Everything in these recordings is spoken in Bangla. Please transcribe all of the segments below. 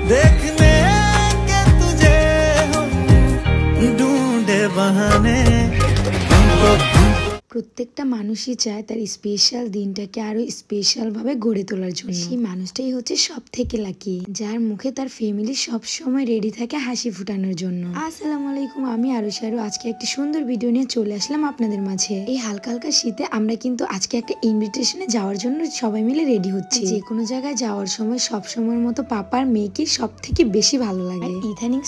देखने के तुझे हम ढूंढे बहाने প্রত্যেকটা মানুষই চায় তার স্পেশাল দিনটাকে আরো স্পেশাল ভাবে গড়ে তোলার জন্য। সেই মানুষটাই হচ্ছে সব থেকে লাকি, যার মুখে তার ফ্যামিলি সব সময় রেডি থাকে হাসি ফুটানোর জন্য। আসসালামু আলাইকুম, আমি আরুশারু। আজকে একটি সুন্দর ভিডিও নিয়ে চলে আসলাম আপনাদের মাঝে। এই হালকা হালকা শীতে আমরা কিন্তু আজকে একটা ইনভিটেশনে যাওয়ার জন্য সবাই মিলে রেডি হচ্ছি। যে কোনো জায়গায় যাওয়ার সময় সব সময়ের মতো পাপার মেয়েকে সব থেকে বেশি ভালো লাগে। ইদানিং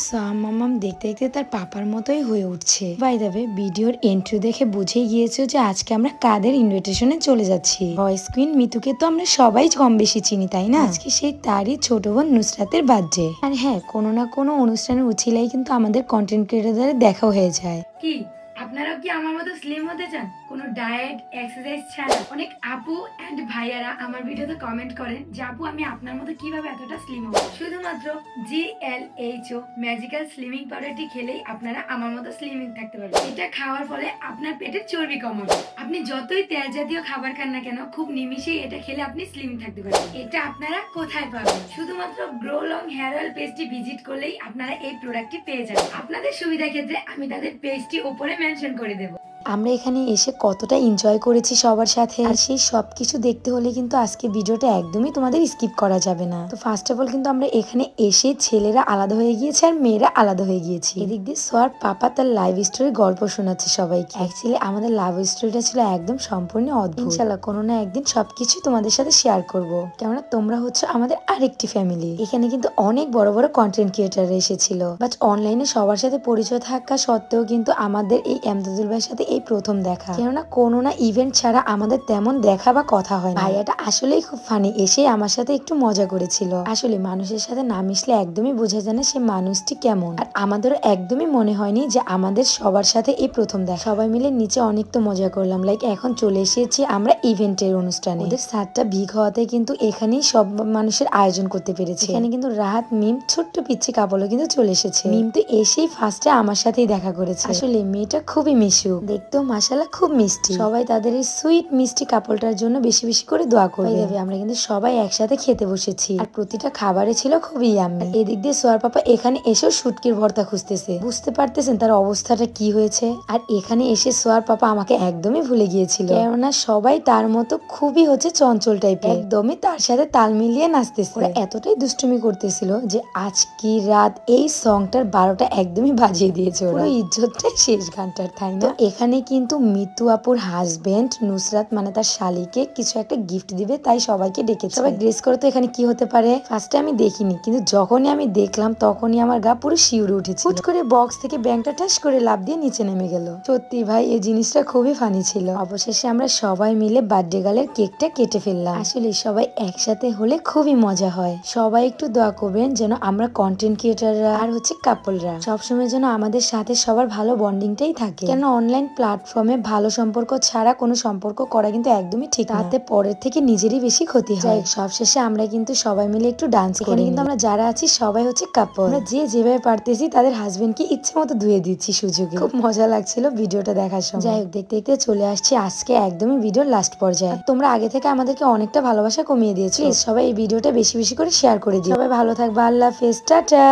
মামাম দেখতে দেখতে তার পাপার মতোই হয়ে উঠছে। বাই দ্য ওয়ে, ভিডিওর এন্ট্রি দেখে বুঝেই গিয়েছে যে আজকে আমরা কাদের ইনভিটেশনে চলে যাচ্ছি। ভয়েস কুইন মিতুকে তো আমরা সবাই কম বেশি চিনি, তাই না? আজকে সেই তারই ছোট বোন নুসরাতের বার্থডে। আর হ্যাঁ, কোনো না কোনো অনুষ্ঠানের উছিলাই কিন্তু আমাদের কন্টেন্ট ক্রিয়েটরদের দেখা হয়ে যায়। কি আপনারাও কি আমার মতো স্লিম হতে চান? কোনো ডায়েট এক্সারসাইজ ছাড়া? অনেক আপু এন্ড ভাইয়ারা আমার ভিডিওতে কমেন্ট করেন যে আপু আমি আপনার মতো কিভাবে এতটা স্লিম হব। শুধুমাত্র GLHO ম্যাজিক্যাল স্লিমিং পাউডারটি খেলেই আপনারা আমার মতো স্লিমিং থাকতে পারবেন। এটা খাওয়ার ফলে আপনার পেটের চর্বি কমাবে। আপনি যতই তেল জাতীয় খাবার খান না কেন, খুব নিমিষেই এটা খেলে আপনি স্লিম থাকতে পারবেন। এটা আপনারা কোথায় পাবেন? শুধুমাত্র গ্রো লং হেয়ার অয়েল পেজটি ভিজিট করলেই আপনারা এই প্রোডাক্টটি পেয়ে যাবেন। আপনাদের সুবিধা ক্ষেত্রে আমি তাদের পেজটি উপরে মেনশন করে দেব। আমরা এখানে এসে কতটা এনজয় করেছি সবার সাথে, আর সেই সবকিছু দেখতে হলে কিন্তু আজকে ভিডিওটা একদমই তোমাদের স্কিপ করা যাবে না। তো ফার্স্ট অফ অল কিন্তু আমরা এখানে এসে ছেলেরা আলাদা হয়ে গিয়েছে আর মেয়েরা আলাদা হয়ে গিয়েছি। এদিক দিয়ে সোয়ার পাপা তার লাইভ স্টোরি গল্প শোনাচ্ছে সবাইকে। অ্যাকচুয়ালি আমাদের লাভ স্টোরিটা ছিল একদম সম্পূর্ণ অদ্ভুত। ইনশাআল্লাহ কোনো না একদিন সবকিছু তোমাদের সাথে শেয়ার করব, কেননা তোমরা হচ্ছে আমাদের আরেকটি ফ্যামিলি। এখানে কিন্তু অনেক বড় বড় কন্টেন্ট ক্রিয়েটার এসেছিল, বাট অনলাইনে সবার সাথে পরিচয় থাকা সত্ত্বেও কিন্তু আমাদের এই এমদাদুল ভাইয়ের সাথে এই প্রথম দেখা। কেননা কোনো না ইভেন্ট ছাড়া আমাদের তেমন দেখা বা কথা হয় না। ভাইয়াটা আসলেই খুব ফানি, এসে আমার সাথে একটু মজা করেছিল। আসলে মানুষের সাথে না মিশলে একদমই বোঝা যায় না সে মানুষটি কেমন। আর আমাদেরও একদমই মনে হয়নি যে আমাদের সবার সাথে এই প্রথম দেখা। সবাই মিলে নিচে অনেক তো মজা করলাম। লাইক এখন চলে এসেছি আমরা ইভেন্টের অনুষ্ঠানে। ওদের সাতটা ভিগ হওয়াতে কিন্তু এখানেই সব মানুষের আয়োজন করতে পেরেছে। এখানে কিন্তু রাহাত, মিম, ছোট্ট পিচ্ছি কাপড়ও কিন্তু চলে এসেছে। মিম তো এসেই ফার্স্টে আমার সাথেই দেখা করেছে। আসলে মেয়েটা খুবই মিশুক, দেখতেও মাশাআল্লাহ খুব মিষ্টি। সবাই তাদের এই সুইট মিষ্টি কাপড়টার জন্য বেশি বেশি করে দোয়া করবে। আমরা কিন্তু সবাই একসাথে খেতে বসেছি, আর প্রতিটা খাবারে ছিল খুবই ইয়াম্মি। এদিক দিয়ে সোয়ার পাপা এখানে এসেও শুটকির ভর্তা খুঁজতেছে। বুঝতে পারতেছেন তার অবস্থাটা কি হয়েছে। আর এখানে এসে সোয়ার পাপা আমাকে একদমই ভুলে গিয়েছিল, কেননা সবাই তার মতো খুবই হচ্ছে চঞ্চল টাইপের, একদমই তার সাথে তাল মিলিয়ে নাচতেছে। ওরা এতটাই দুষ্টুমি করতেছিল যে আজকে রাত এই সংটার 12টা একদমই বাজিয়ে দিয়েছে। ওরা ইজ্জতটাই শেষ গানটার, তাই না? এখানে কিন্তু মিতু আপুর হাজবেন্ড নুসরাত মানে তার শালিকে কিছু একটা গিফট দিবে, তাই সবাইকে ডেকেছে। সবাই ড্রেস করে তো এখানে কি হতে পারে ফার্স্টে আমি দেখিনি, কিন্তু যখনই আমি দেখলাম তখনই আমার গা পুরো শিউরে উঠেছে। হুট করে বক্স থেকে ব্যাংকটা ঠাস করে লাফ দিয়ে নিচে নেমে গেল। সত্যি ভাই এই জিনিসটা খুবই ফানি ছিল। অবশেষে আমরা সবাই মিলে বার্থডে গার্লের কেকটা কেটে ফেললাম। আসলে সবাই একসাথে হলে খুবই মজা হয়। সবাই একটু দোয়া করবেন যেন আমরা কন্টেন্ট ক্রিয়েটাররা আর হচ্ছে কাপলরা সবসময় যেন আমাদের সাথে সবার ভালো বন্ডিংটাই থাকে। কেন অনলাইন প্ল্যাটফর্মে ভালো সম্পর্ক ছাড়া কোনো সম্পর্ক করা কিন্তু একদমই ঠিক না, তাতে পরের থেকে নিজেরই বেশি ক্ষতি হয়। সবশেষে আমরা কিন্তু সবাই মিলে একটু ডান্স করি। কিন্তু আমরা যারা আছি সবাই হচ্ছে কাপল। আমরা যে যেভাবে পারতেছি তাদের হাজবেন্ডকে ইচ্ছে মতো ধুয়ে দিচ্ছি সুযোগে। খুব মজা লাগছিল ভিডিওটা দেখার সময়। যাই হোক, দেখতে দেখতে চলে আসছি আজকে একদমই ভিডিওর লাস্ট পর্যায়ে। তোমরা আগে থেকে আমাদেরকে অনেকটা ভালোবাসা কমিয়ে দিয়েছো। সবাই এই ভিডিওটা বেশি বেশি করে শেয়ার করে দিও। সবাই ভালো থাকবে। আল্লাহ হাফেজ, টাটা।